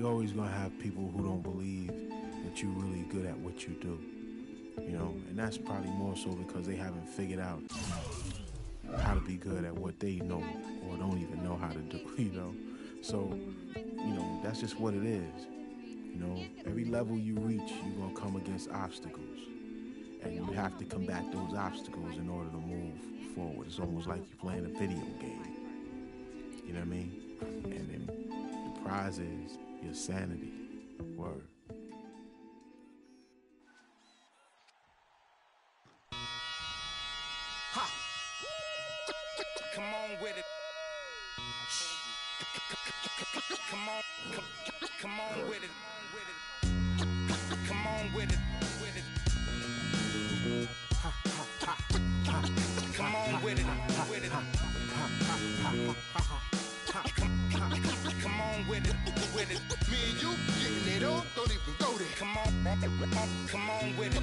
you're always going to have people who don't believe that you're really good at what you do, you know, and that's probably more so because they haven't figured out how to be good at what they know or don't even know how to do, you know. So, you know, that's just what it is. You know, every level you reach, you're going to come against obstacles, and you have to combat those obstacles in order to move forward. It's almost like you're playing a video game, you know what I mean? And then the prize is your sanity. Word. Ha. Come on with it. Come on with it. Come on with it. Ha, ha, ha, ha. Come on with it. Come on with it. Me and you getting it on, don't even go there. Come on with it.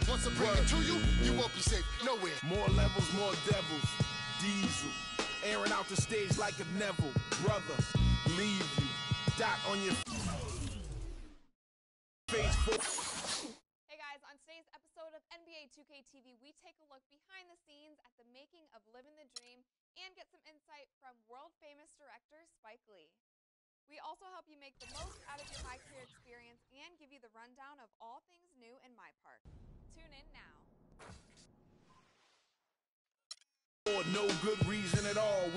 Once I bring it to you, you won't be safe nowhere. More levels, more devils. Diesel, airing out the stage like a Neville. Brother, leave you. Dot on your face. Hey guys, on today's episode of NBA 2K TV, we take a look behind the scenes at the making of Living the Dream and get some insight from world-famous director Spike Lee. We also help you make the most out of your My Career experience and give you the rundown of all things new in my park. Tune in now. For no good reason at all.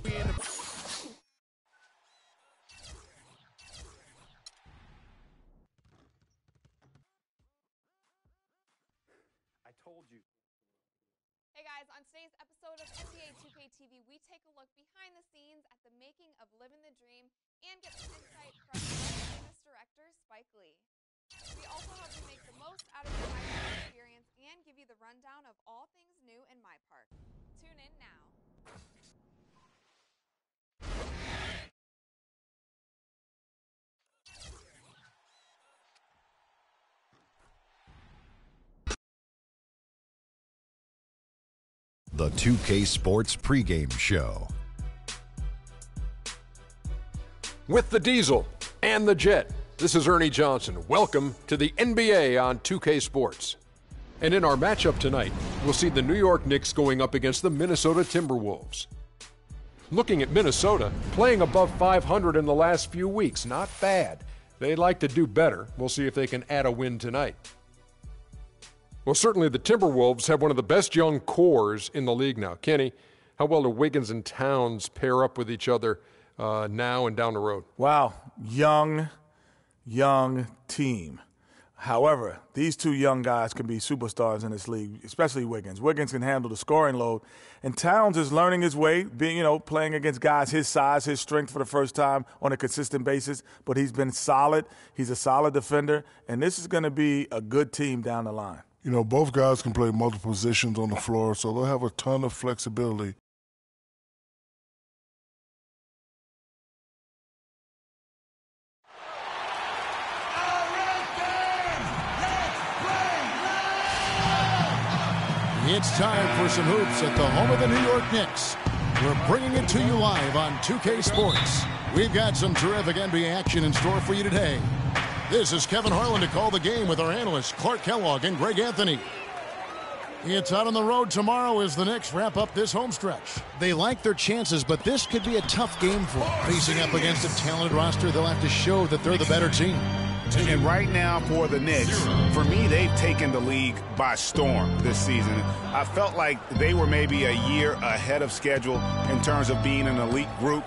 We in the I told you. Hey guys, on today's episode of NBA 2K TV, we take a look behind the scenes at the making of Living the Dream and get some insight from world-famous director Spike Lee. We also help you make the most out of your My Career experience and give you the rundown of all things new in my park. Tune in now. The 2K Sports pregame show. With the Diesel and the Jet, this is Ernie Johnson. Welcome to the NBA on 2K Sports. And in our matchup tonight, we'll see the New York Knicks going up against the Minnesota Timberwolves. Looking at Minnesota, playing above 500 in the last few weeks, not bad. They'd like to do better. We'll see if they can add a win tonight. Well, certainly the Timberwolves have one of the best young cores in the league now. Kenny, how well do Wiggins and Towns pair up with each other now and down the road? Wow, young team. However, these two young guys can be superstars in this league, especially Wiggins. Wiggins can handle the scoring load, and Towns is learning his way, playing against guys his size, his strength for the first time on a consistent basis. But he's been solid. He's a solid defender, and this is going to be a good team down the line. You know, both guys can play multiple positions on the floor, so they'll have a ton of flexibility. It's time for some hoops at the home of the New York Knicks. We're bringing it to you live on 2K Sports. We've got some terrific NBA action in store for you today. This is Kevin Harlan to call the game with our analysts Clark Kellogg and Greg Anthony. It's out on the road tomorrow as the Knicks wrap up this home stretch. They like their chances, but this could be a tough game for them. Facing up against a talented roster, they'll have to show that they're the better team. And right now for the Knicks, for me, they've taken the league by storm this season. I felt like they were maybe a year ahead of schedule in terms of being an elite group.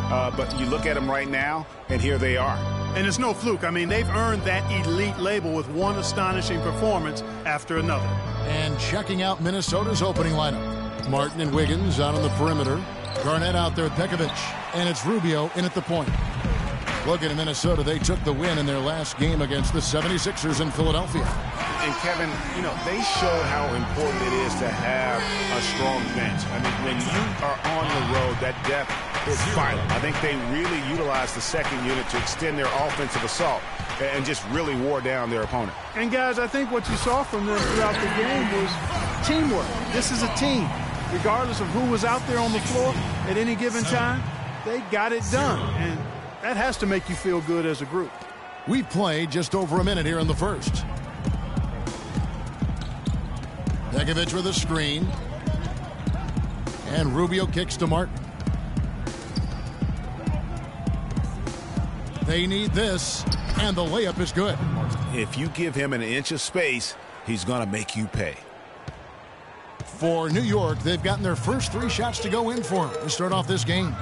But you look at them right now, and here they are. And it's no fluke. I mean, they've earned that elite label with one astonishing performance after another. And checking out Minnesota's opening lineup. Martin and Wiggins out on the perimeter. Garnett out there with Pekovic. And it's Rubio in at the point. Looking at Minnesota, they took the win in their last game against the 76ers in Philadelphia. And Kevin, they showed how important it is to have a strong bench. I mean, when you are on the road, that depth is vital. I think they really utilized the second unit to extend their offensive assault and just really wore down their opponent. And guys, I think what you saw from them throughout the game was teamwork. This is a team. Regardless of who was out there on the floor at any given time, they got it done. And That has to make you feel good as a group. We've played just over a minute here in the first. Begovic with a screen. And Rubio kicks to Martin. They need this, and the layup is good. If you give him an inch of space, he's going to make you pay. For New York, they've gotten their first 3 shots to go in for them to start off this game.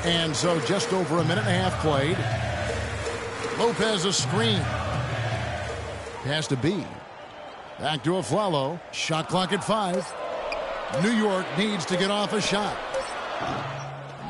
And so just over a minute and a half played. Lopez a screen. Pass to B. Back to Aflalo. Shot clock at 5. New York needs to get off a shot.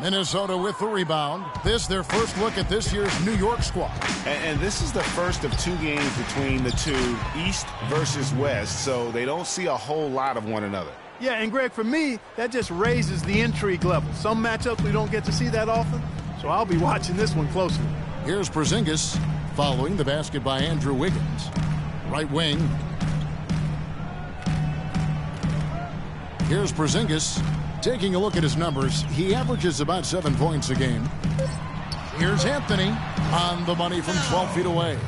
Minnesota with the rebound. This their first look at this year's New York squad. And this is the first of 2 games between the two, East versus West, so they don't see a whole lot of one another. Yeah, and Greg, for me, that just raises the intrigue level. Some matchups we don't get to see that often, so I'll be watching this one closely. Here's Porzingis following the basket by Andrew Wiggins. Right wing. Here's Porzingis. Taking a look at his numbers, he averages about 7 points a game. Here's Anthony on the money from 12 feet away.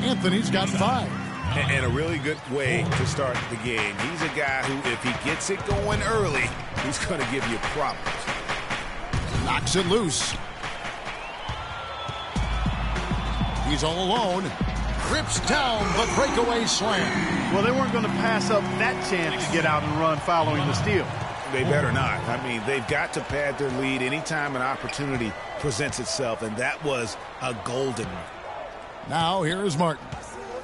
Anthony's got 5. And a really good way to start the game. He's a guy who, if he gets it going early, he's going to give you problems. Knocks it loose. He's all alone. Rips down the breakaway slam. Well, they weren't going to pass up that chance to get out and run following the steal. They better not. I mean, they've got to pad their lead anytime an opportunity presents itself, and that was a golden one. Now here is Martin.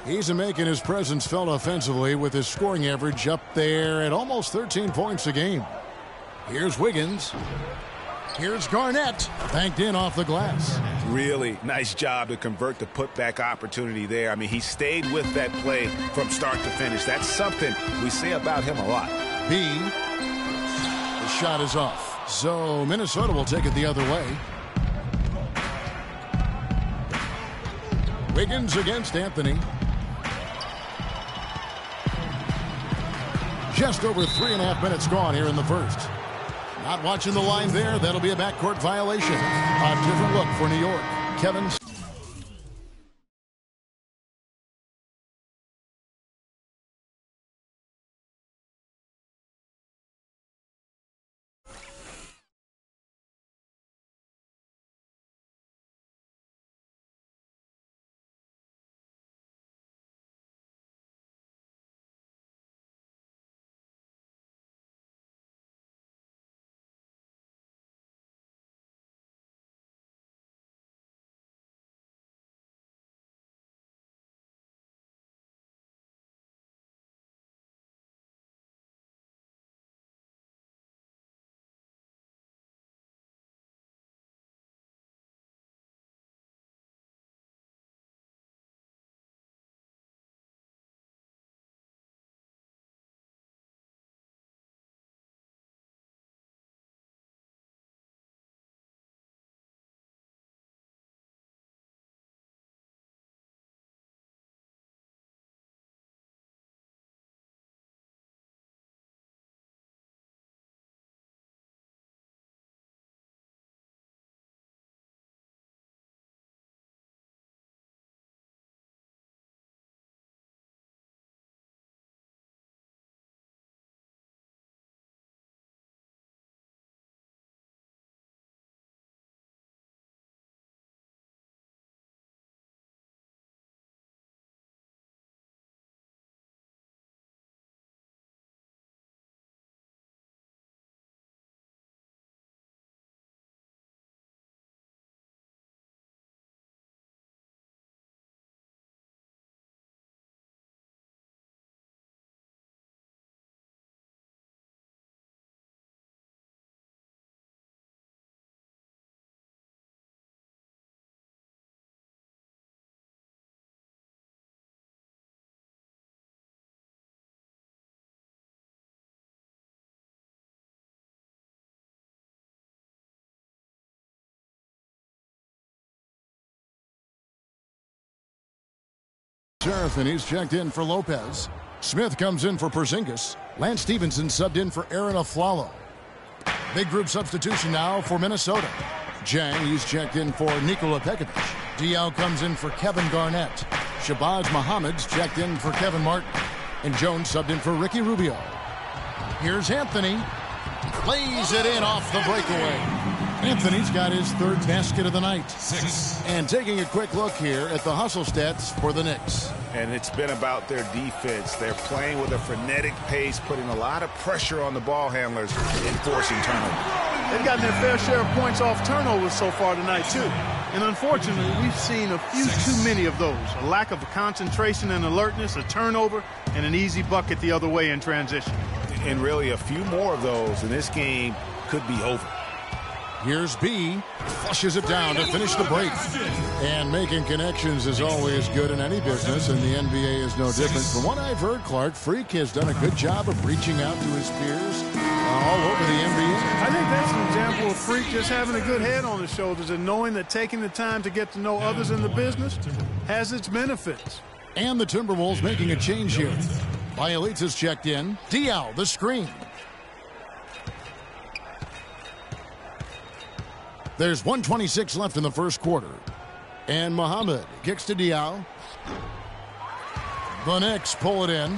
He's making his presence felt offensively with his scoring average up there at almost 13 points a game. Here's Wiggins. Here's Garnett. Banked in off the glass. Really nice job to convert the putback opportunity there. I mean, he stayed with that play from start to finish. That's something we say about him a lot. B. The shot is off. So Minnesota will take it the other way. Wiggins against Anthony. Just over 3.5 minutes gone here in the first. Not watching the line there. That'll be a backcourt violation. A different look for New York. Kevin. And he's checked in for Lopez. Smith comes in for Porzingis. Lance Stevenson subbed in for Aaron Aflalo. Big group substitution now for Minnesota. Jang, he's checked in for Nikola Pekovic. Diaw comes in for Kevin Garnett. Shabazz Muhammad's checked in for Kevin Martin. And Jones subbed in for Ricky Rubio. Here's Anthony. Lays it in off the breakaway. Anthony's got his third basket of the night. 6. And taking a quick look here at the hustle stats for the Knicks. And it's been about their defense. They're playing with a frenetic pace, putting a lot of pressure on the ball handlers and forcing turnovers. They've gotten their fair share of points off turnovers so far tonight, too. And unfortunately, we've seen a few too many of those. A lack of concentration and alertness, a turnover, and an easy bucket the other way in transition. And really, a few more of those, and this game could be over. Here's B. Flushes it down to finish the break. And making connections is always good in any business, and the NBA is no different. From what I've heard, Clark, Freak has done a good job of reaching out to his peers all over the NBA. I think that's an example of Freak just having a good head on his shoulders and knowing that taking the time to get to know others in the business has its benefits. And the Timberwolves making a change here. Bielitsa's checked in. Diaw, the screen. There's 1:26 left in the first quarter. And Muhammad kicks to Diaw. The Knicks pull it in.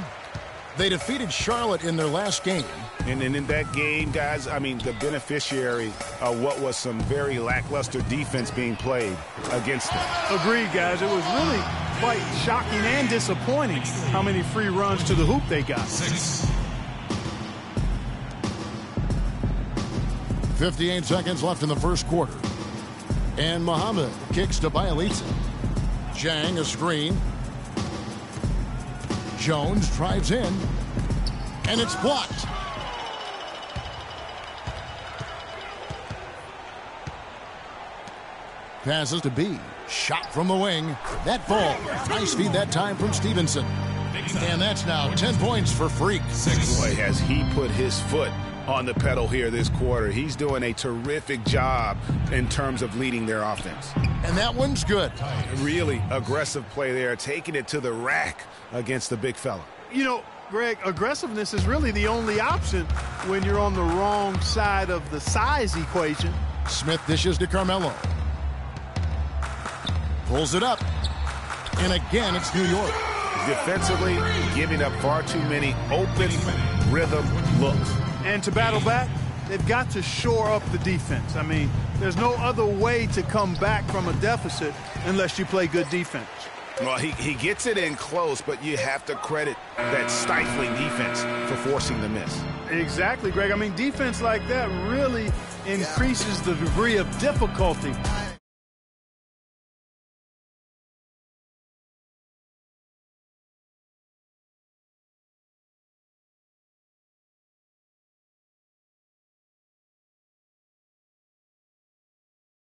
They defeated Charlotte in their last game. And in that game, guys, I mean, the beneficiary of what was some very lackluster defense being played against them. Agreed, guys. It was really quite shocking and disappointing how many free runs to the hoop they got. 58 seconds left in the first quarter. And Muhammad kicks to Bielitsa. Jang, a screen. Jones drives in. And it's blocked. Passes to B. Shot from the wing. That falls. Nice feed that time from Stevenson. And that's now 10 points for Freak. Boy, has he put his foot on the pedal here this quarter. He's doing a terrific job in terms of leading their offense. And that one's good. Really aggressive play there, taking it to the rack against the big fella. You know, Greg, aggressiveness is really the only option when you're on the wrong side of the size equation. Smith dishes to Carmelo. Pulls it up. And again, it's New York. Defensively, giving up far too many open rhythm looks. And to battle back, they've got to shore up the defense. I mean, there's no other way to come back from a deficit unless you play good defense. Well, he gets it in close, but you have to credit that stifling defense for forcing the miss. Exactly, Greg. I mean, defense like that really increases the degree of difficulty